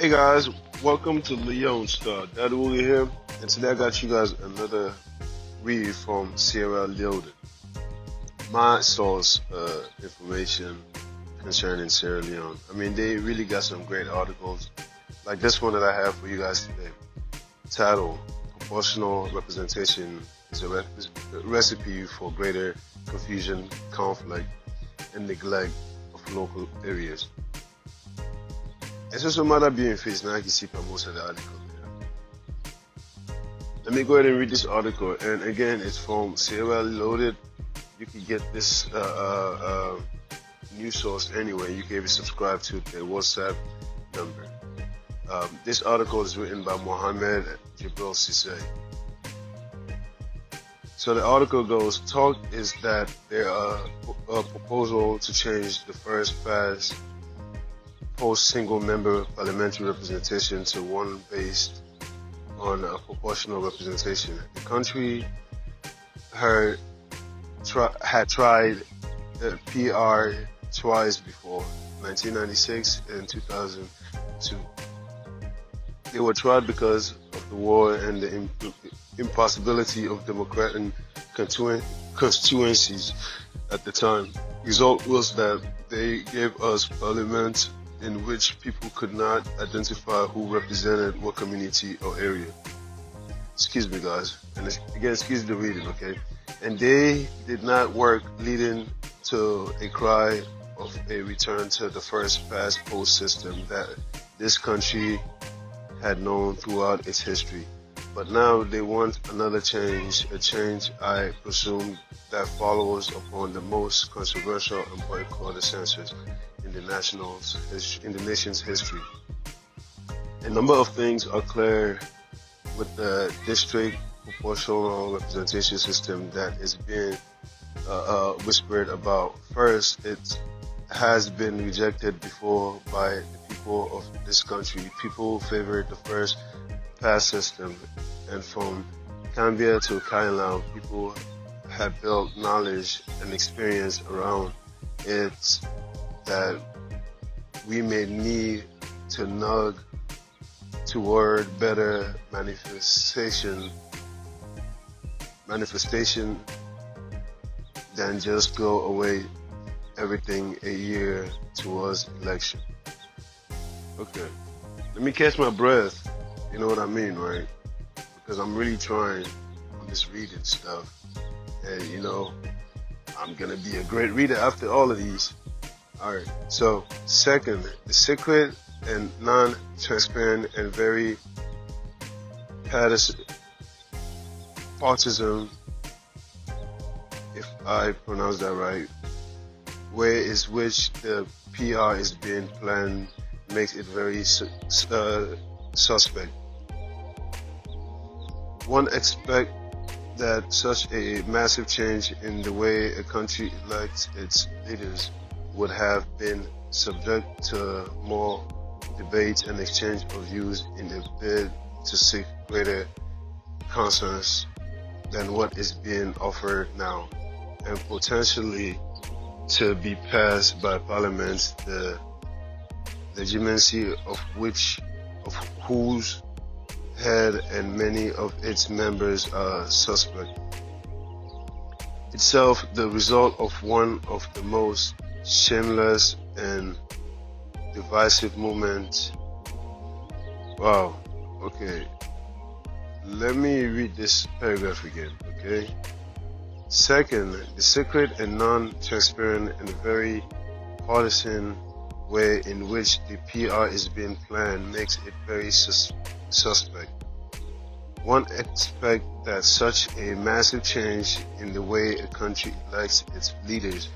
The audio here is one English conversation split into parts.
Hey guys, welcome to Leone Star. Dad Woolley here, and today I got you guys another read from Sierra Leone. My source information concerning Sierra Leone. I mean, they really got some great articles, like this one that I have for you guys today. Title: Proportional Representation is a recipe for greater confusion, conflict, and neglect of local areas. Eso es un matter being faced now. I can see by most of the article there. Let me go ahead and read this article. And again, it's from Sierra Loaded. You can get this news source anywhere. You can even subscribe to their WhatsApp number. This article is written by Mohammed Jibril Sise. So the article goes, talk is that there are a proposal to change the first past post single member parliamentary representation to one based on a proportional representation. The country had tried the PR twice before, 1996 and 2002. They were tried because of the war and the impossibility of democratic constituencies at the time. Result was that they gave us parliament in which people could not identify who represented what community or area. Excuse me guys, and again excuse the reading, okay? And they did not work, leading to a cry of a return to the first past post system that this country had known throughout its history. But now they want another change, a change I presume that follows upon the most controversial and boycotted census in the nation's history. A number of things are clear with the district proportional representation system that is being whispered about. First, it has been rejected before by the people of this country. People favored the first past system, and from Cambia to Kailan, people had built knowledge and experience around it that we may need to nudge toward better manifestation than just throw away everything a year towards election. Okay, let me catch my breath. You know what I mean, right? Because I'm really trying on this reading stuff, and you know, I'm gonna be a great reader after all of these. Alright, so second, the secret and non-transparent and very partisan, if I pronounce that right, way is which the PR is being planned makes it very suspect. One expect that such a massive change in the way a country elects its leaders would have been subject to more debate and exchange of views in a bid to seek greater consensus than what is being offered now, and potentially to be passed by parliament, the legitimacy of whose head and many of its members are suspect. Itself the result of one of the most shameless and divisive movements. Wow, okay. Let me read this paragraph again, okay? Second, the secret and non-transparent and very partisan way in which the PR is being planned makes it very suspect. One expects that such a massive change in the way a country elects its leaders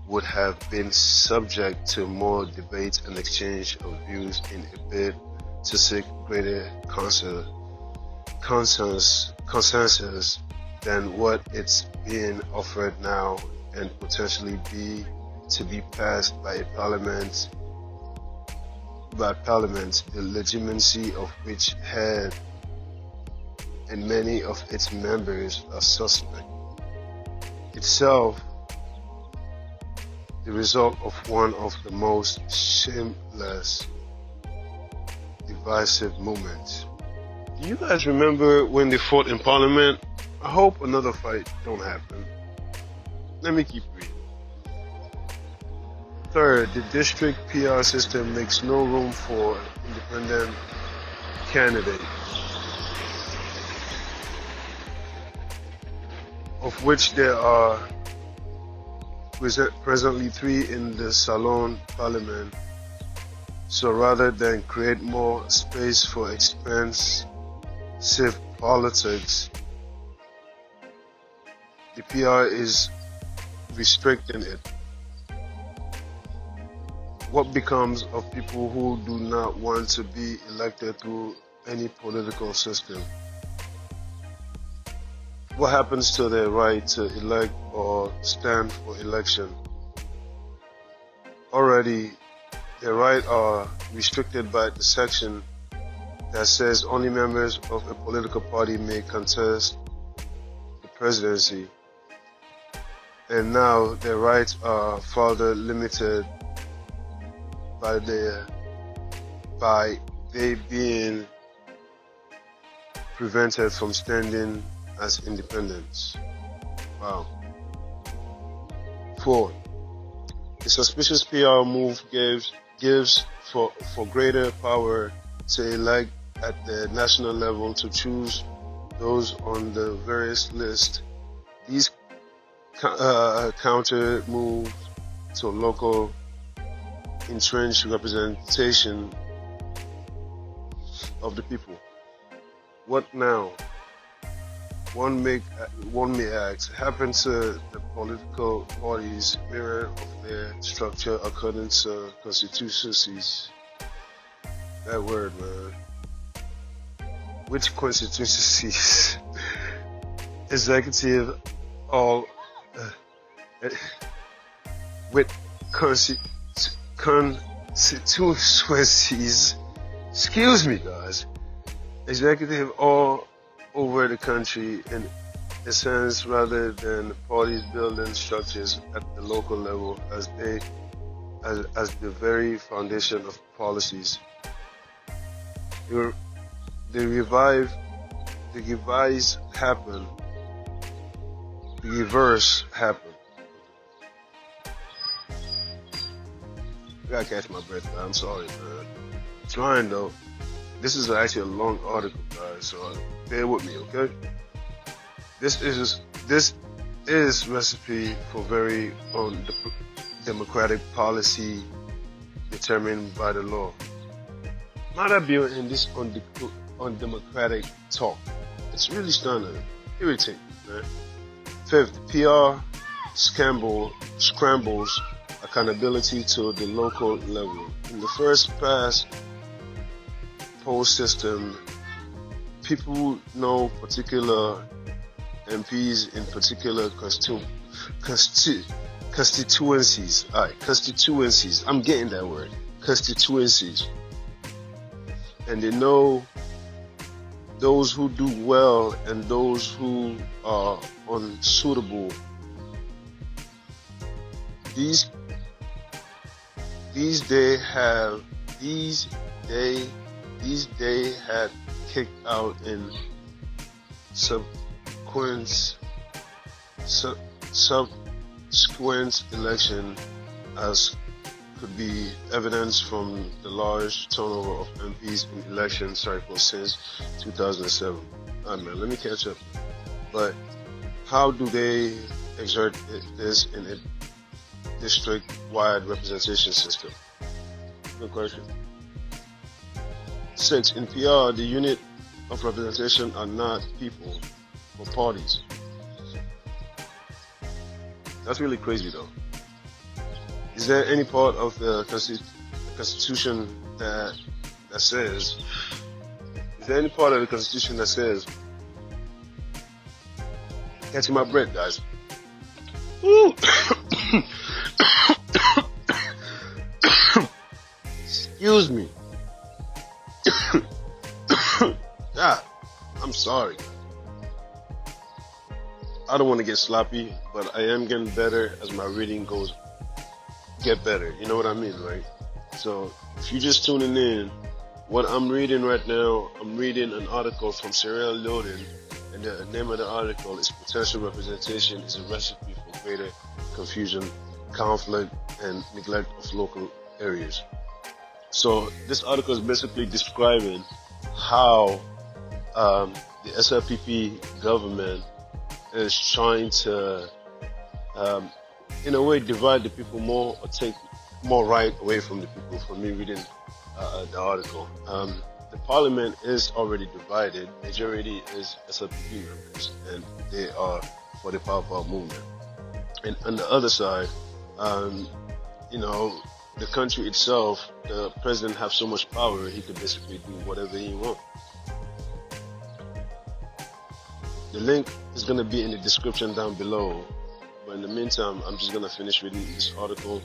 would have been subject to more debate and exchange of views in a bid to seek greater consensus than what it's being offered now, and potentially to be passed by parliament, the legitimacy of which head and many of its members are suspect. Itself the result of one of the most shameless, divisive movement. Do you guys remember when they fought in Parliament? I hope another fight don't happen. Let me keep reading. Third, the district PR system makes no room for independent candidates, of which there are presently 3 in the Salon Parliament. So rather than create more space for expensive politics, the PR is restricting it. What becomes of people who do not want to be elected through any political system? What happens to their right to elect or stand for election? Already, their rights are restricted by the section that says only members of a political party may contest the presidency. And now their rights are further limited by they being prevented from standing as independents. Wow. 4. The suspicious PR move gives for greater power to elect at the national level to choose those on the various lists. These counter moves to local entrenched representation of the people. What now? One may ask, happened to the political parties mirror of their structure according to constituencies? That word, man. Which constituencies? Executive, all with constituencies. Excuse me, guys. Executive all over the country in a sense, rather than parties building structures at the local level as the very foundation of policies. The reverse happened. The reverse happened. I gotta catch my breath, man. I'm sorry, man. I'm trying though. This is actually a long article, guys, so bear with me, okay? This is recipe for very democratic policy determined by the law. Might I be in this undemocratic talk? It's really stunning, irritating, man. 5th, PR scrambles accountability to the local level. In the first past post system, people know particular MPs in particular constituencies. Alright, constituencies. I'm getting that word. Constituencies. And they know those who do well and those who are unsuitable. These they had kicked out in subsequent election, as could be evidence from the large turnover of MPs in election cycles since 2007. Alright, man, let me catch up. But how do they exert this in a district-wide representation system? Good question. 6. In PR, the unit of representation are not people or parties. That's really crazy though. Is there any part of the Constitution that says, catching my breath, guys. Woo. Excuse me. I'm sorry. I don't want to get sloppy, but I am getting better as my reading get better. You know what I mean, right? So if you're just tuning in, What I'm reading right now, I'm reading an article from Sierra Leone, and the name of the article is Potential Representation is a Recipe for Greater Confusion, Conflict, and Neglect of Local Areas. So this article is basically describing how the SLPP government is trying to, in a way, divide the people more or take more right away from the people. For me reading the article, the parliament is already divided. Majority is SLPP members, and they are for the Power movement. And on the other side, the country itself, the president have so much power, he could basically do whatever he wants. The link is going to be in the description down below. But in the meantime, I'm just going to finish reading this article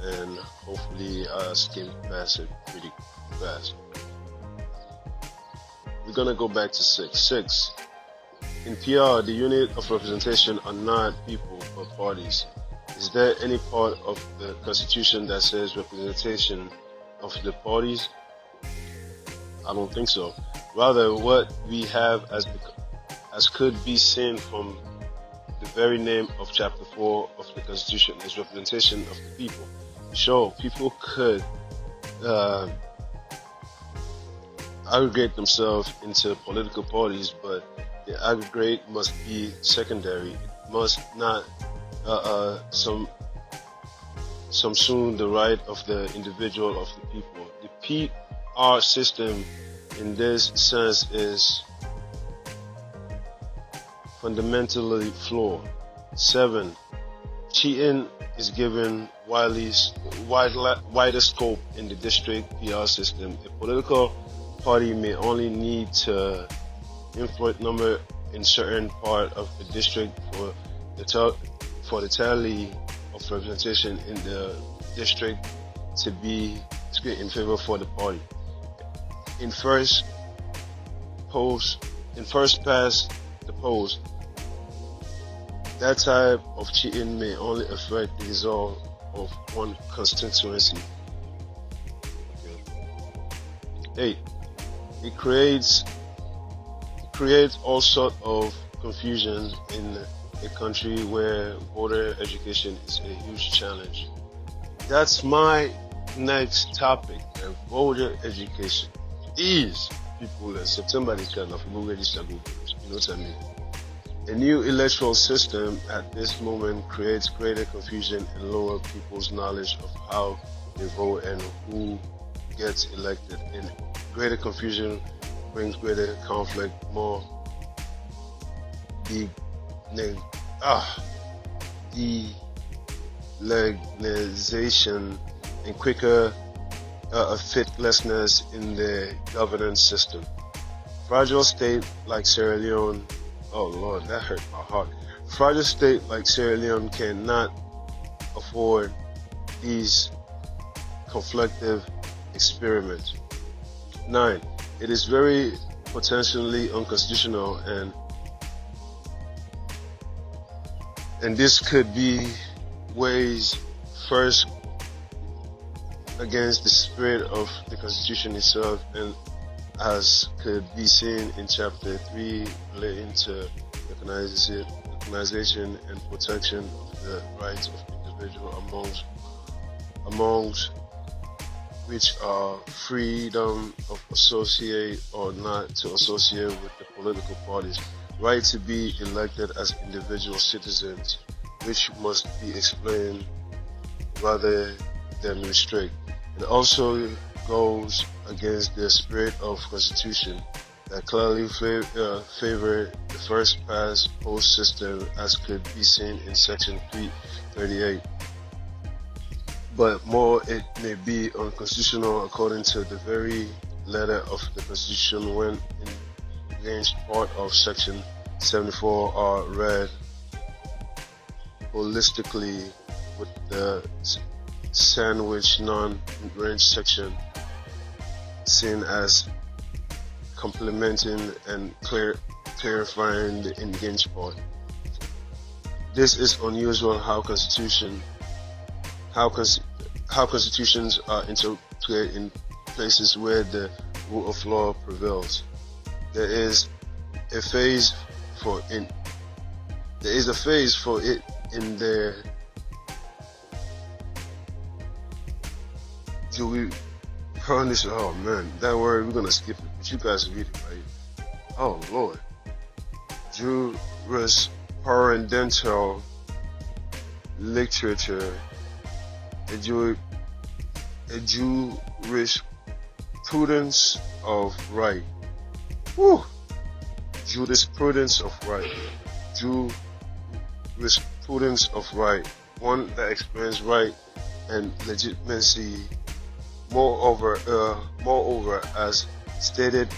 and hopefully skim past it pretty fast. We're going to go back to 6. 6. In PR, the unit of representation are not people but parties. Is there any part of the Constitution that says representation of the parties? I don't think so. Rather, what we have as could be seen from the very name of Chapter 4 of the Constitution is representation of the people. Sure, people could aggregate themselves into political parties, but the aggregate must be secondary. It must not subsume the right of the individual, of the people. The PR system in this sense is fundamentally flawed. 7. Cheating is given wider scope in the district PR system. A political party may only need to influence number in certain part of the district for the tally of representation in the district to be in favor for the party. In first past the post, that type of cheating may only affect the result of one constituency. Okay. 8. It creates all sort of confusion in a country where voter education is a huge challenge. That's my next topic. Voter education is people in September they can register. You know what I mean? A new electoral system at this moment creates greater confusion and lower people's knowledge of how they vote and who gets elected. And greater confusion brings greater conflict, more delegalization, and quicker fitlessness in the governance system. Fragile state like Sierra Leone, oh Lord, that hurt my heart. Fragile state like Sierra Leone cannot afford these conflictive experiments. 9. It is very potentially unconstitutional, and this could be ways first against the spirit of the Constitution itself, and as could be seen in Chapter 3 relating to recognition and protection of the rights of individuals amongst which are freedom of associate or not to associate with the political parties, right to be elected as individual citizens, which must be explained rather than restrict. It also goes against the spirit of Constitution that clearly favor the first past post system, as could be seen in Section 338. But more, it may be unconstitutional according to the very letter of the Constitution when against part of Section 74 are read holistically with the sandwich non-range section seen as complementing and clarifying the engaged part. This is unusual how constitutions are interpreted in places where the rule of law prevails. There is a phase for it. There is a phase for it in there. Do we punish? Oh man, that word we're gonna skip it, but you guys read it, right? Oh Lord. Jurisprudential literature, a jurisprudence of right. Woo! Jurisprudence of right. Jurisprudence of right. One that explains right and legitimacy. Moreover, as stated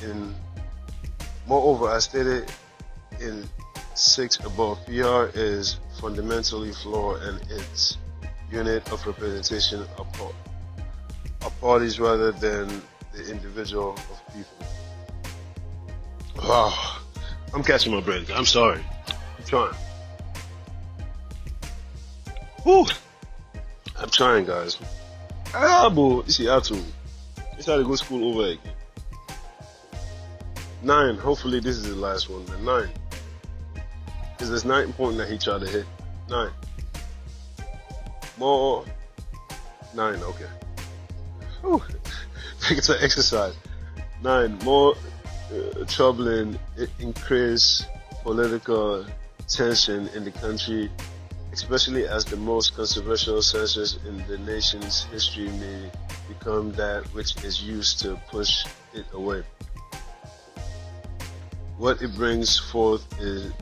in 6 above, PR is fundamentally flawed and its unit of representation are parties rather than the individual of people. Wow, I'm catching my breath. I'm sorry. I'm trying. Woo! I'm trying, guys. Boy, this is Atu. It's how to go school over again. 9. Hopefully this is the last one. Man. 9. Because there's 9 point that he tried to hit. 9. More. 9. Okay. Whew. It's an exercise. 9. More troubling. It increased political tension in the country, especially as the most controversial census in the nation's history may become that which is used to push it away. What it brings forth is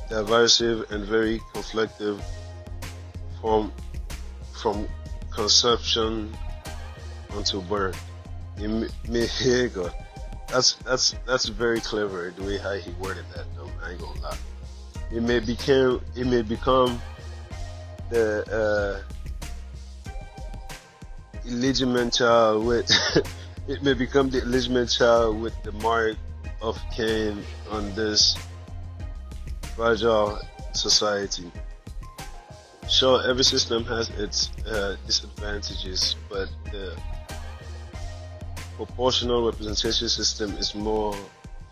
divisive and very conflictive from conception unto birth. That's very clever the way how he worded that though. I ain't gonna lie. It may become the illegitimate child with it may become the illegitimate child with the mark of Cain on this fragile society. Sure, every system has its disadvantages, but the proportional representation system is more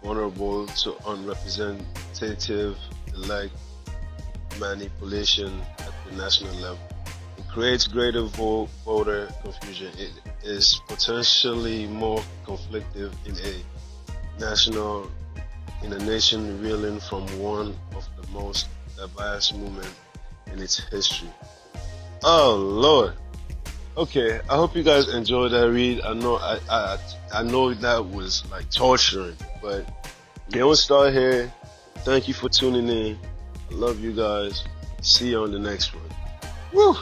vulnerable to unrepresentative elect manipulation at the national level. It creates greater voter confusion. It is potentially more conflictive in a nation reeling from one of the most diverse movements in its history. Oh Lord. Okay, I hope you guys enjoyed that read. I know that was like torturing, but don't start here. Thank you for tuning in. I love you guys. See you on the next one. Woo!